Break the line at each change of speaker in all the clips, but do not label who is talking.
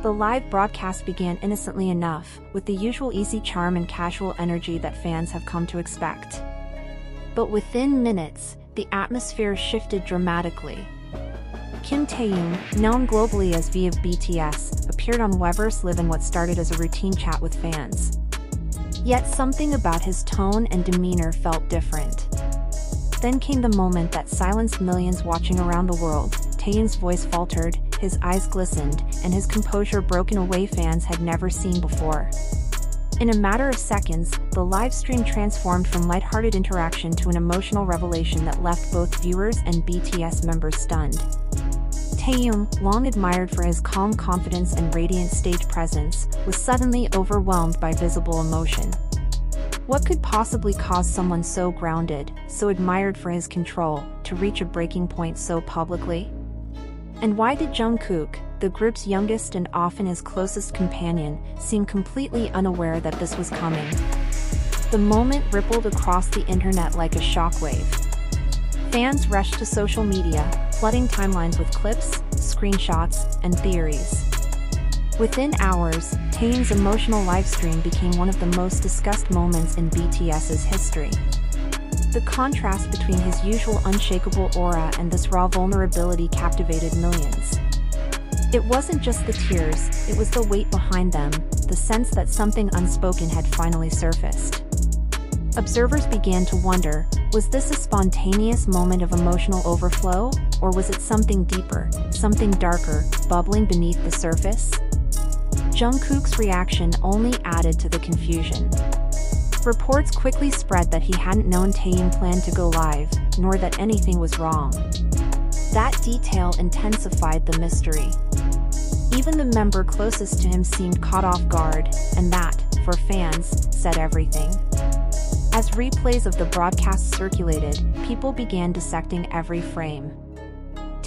The live broadcast began innocently enough, with the usual easy charm and casual energy that fans have come to expect. But within minutes, the atmosphere shifted dramatically. Kim Taehyung, known globally as V of BTS, appeared on Weverse Live in what started as a routine chat with fans. Yet something about his tone and demeanor felt different. Then came the moment that silenced millions watching around the world. Taehyung's voice faltered, his eyes glistened, and his composure broke in a way fans had never seen before. In a matter of seconds, the live stream transformed from lighthearted interaction to an emotional revelation that left both viewers and BTS members stunned. Taehyung, long admired for his calm confidence and radiant stage presence, was suddenly overwhelmed by visible emotion. What could possibly cause someone so grounded, so admired for his control, to reach a breaking point so publicly? And why did Jungkook, the group's youngest and often his closest companion, seem completely unaware that this was coming? The moment rippled across the internet like a shockwave. Fans rushed to social media, flooding timelines with clips, screenshots, and theories. Within hours, Taehyung's emotional livestream became one of the most discussed moments in BTS's history. The contrast between his usual unshakable aura and this raw vulnerability captivated millions. It wasn't just the tears, it was the weight behind them, the sense that something unspoken had finally surfaced. Observers began to wonder, was this a spontaneous moment of emotional overflow, or was it something deeper, something darker, bubbling beneath the surface? Jungkook's reaction only added to the confusion. Reports quickly spread that he hadn't known Taehyung planned to go live, nor that anything was wrong. That detail intensified the mystery. Even the member closest to him seemed caught off guard, and that, for fans, said everything. As replays of the broadcast circulated, people began dissecting every frame.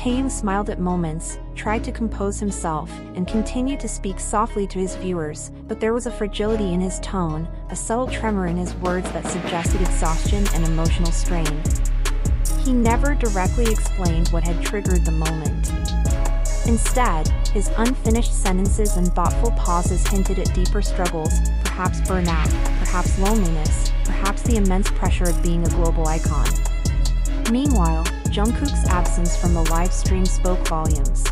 Taehyung smiled at moments, tried to compose himself, and continued to speak softly to his viewers, but there was a fragility in his tone, a subtle tremor in his words that suggested exhaustion and emotional strain. He never directly explained what had triggered the moment. Instead, his unfinished sentences and thoughtful pauses hinted at deeper struggles, perhaps burnout, perhaps loneliness, perhaps the immense pressure of being a global icon. Meanwhile, Jungkook's absence from the live stream spoke volumes.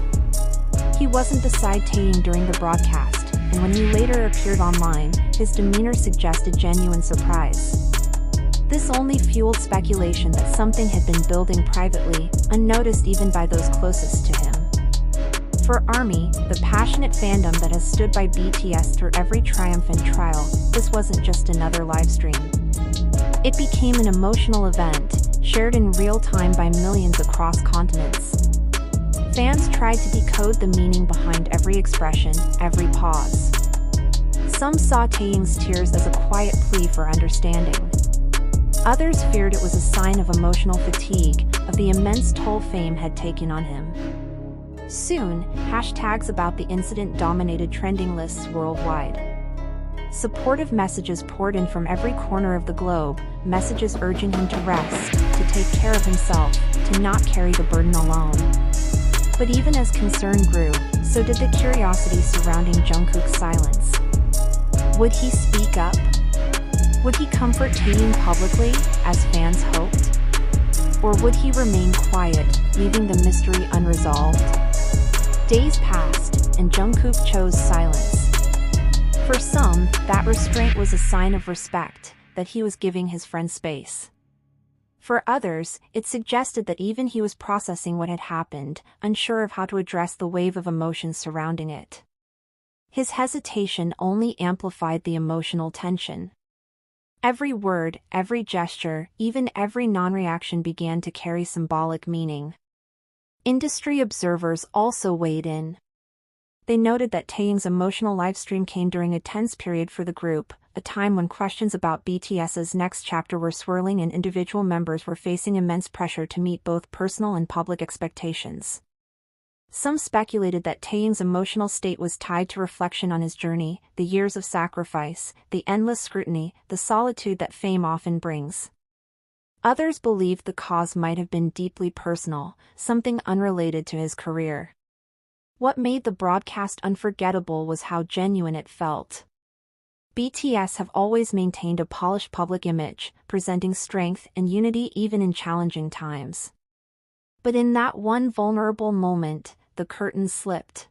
He wasn't beside Taehyung during the broadcast, and when he later appeared online, his demeanor suggested genuine surprise. This only fueled speculation that something had been building privately, unnoticed even by those closest to him. For ARMY, the passionate fandom that has stood by BTS through every triumphant trial, this wasn't just another livestream. It became an emotional event, shared in real time by millions across continents. Fans tried to decode the meaning behind every expression, every pause. Some saw Taehyung's tears as a quiet plea for understanding. Others feared it was a sign of emotional fatigue, of the immense toll fame had taken on him. Soon, hashtags about the incident dominated trending lists worldwide. Supportive messages poured in from every corner of the globe, messages urging him to rest, to take care of himself, to not carry the burden alone. But even as concern grew, so did the curiosity surrounding Jungkook's silence. Would he speak up? Would he comfort Taehyung publicly, as fans hoped? Or would he remain quiet, leaving the mystery unresolved? Days passed, and Jungkook chose silence. For some, that restraint was a sign of respect, that he was giving his friend space. For others, it suggested that even he was processing what had happened, unsure of how to address the wave of emotions surrounding it. His hesitation only amplified the emotional tension. Every word, every gesture, even every non-reaction began to carry symbolic meaning. Industry observers also weighed in. They noted that Taehyung's emotional livestream came during a tense period for the group, a time when questions about BTS's next chapter were swirling and individual members were facing immense pressure to meet both personal and public expectations. Some speculated that Taehyung's emotional state was tied to reflection on his journey, the years of sacrifice, the endless scrutiny, the solitude that fame often brings. Others believed the cause might have been deeply personal, something unrelated to his career. What made the broadcast unforgettable was how genuine it felt. BTS have always maintained a polished public image, presenting strength and unity even in challenging times. But in that one vulnerable moment, the curtain slipped.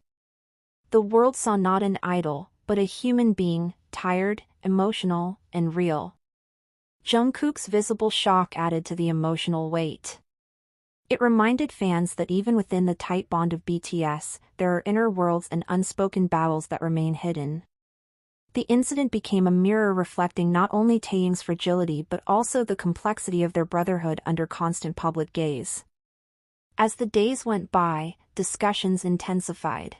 The world saw not an idol, but a human being, tired, emotional, and real. Jungkook's visible shock added to the emotional weight. It reminded fans that even within the tight bond of BTS, there are inner worlds and unspoken battles that remain hidden. The incident became a mirror reflecting not only Taehyung's fragility but also the complexity of their brotherhood under constant public gaze. As the days went by, discussions intensified.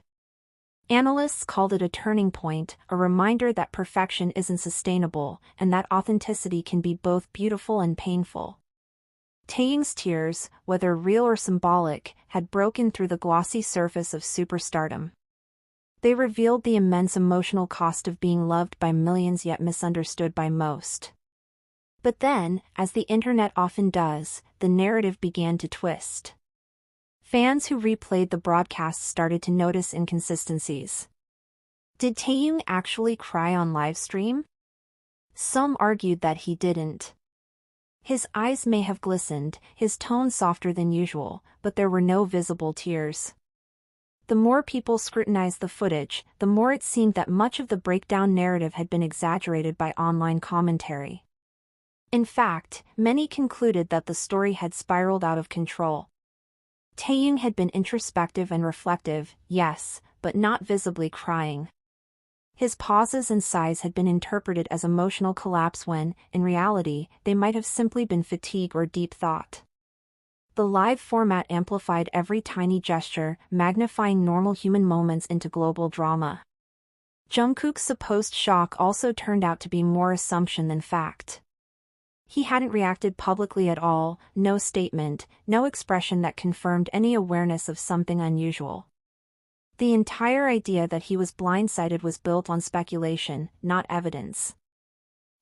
Analysts called it a turning point, a reminder that perfection isn't sustainable, and that authenticity can be both beautiful and painful. Taehyung's tears, whether real or symbolic, had broken through the glossy surface of superstardom. They revealed the immense emotional cost of being loved by millions yet misunderstood by most. But then, as the internet often does, the narrative began to twist. Fans who replayed the broadcast started to notice inconsistencies. Did Taehyung actually cry on livestream? Some argued that he didn't. His eyes may have glistened, his tone softer than usual, but there were no visible tears. The more people scrutinized the footage, the more it seemed that much of the breakdown narrative had been exaggerated by online commentary. In fact, many concluded that the story had spiraled out of control. Taehyung had been introspective and reflective, yes, but not visibly crying. His pauses and sighs had been interpreted as emotional collapse when, in reality, they might have simply been fatigue or deep thought. The live format amplified every tiny gesture, magnifying normal human moments into global drama. Jungkook's supposed shock also turned out to be more assumption than fact. He hadn't reacted publicly at all, no statement, no expression that confirmed any awareness of something unusual. The entire idea that he was blindsided was built on speculation, not evidence.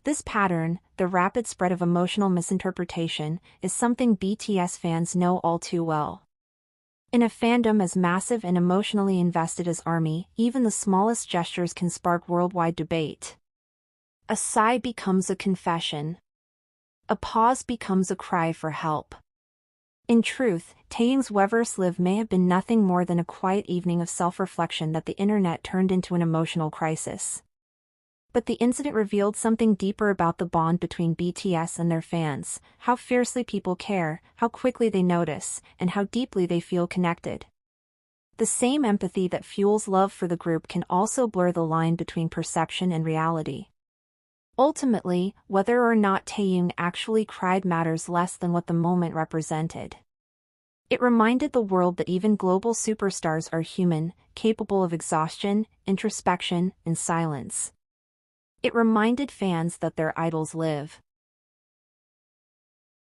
This pattern, the rapid spread of emotional misinterpretation, is something BTS fans know all too well. In a fandom as massive and emotionally invested as ARMY, even the smallest gestures can spark worldwide debate. A sigh becomes a confession. A pause becomes a cry for help. In truth, Taehyung's Weverse live may have been nothing more than a quiet evening of self-reflection that the internet turned into an emotional crisis. But the incident revealed something deeper about the bond between BTS and their fans, how fiercely people care, how quickly they notice, and how deeply they feel connected. The same empathy that fuels love for the group can also blur the line between perception and reality. Ultimately, whether or not Taehyung actually cried matters less than what the moment represented. It reminded the world that even global superstars are human, capable of exhaustion, introspection, and silence. It reminded fans that their idols live.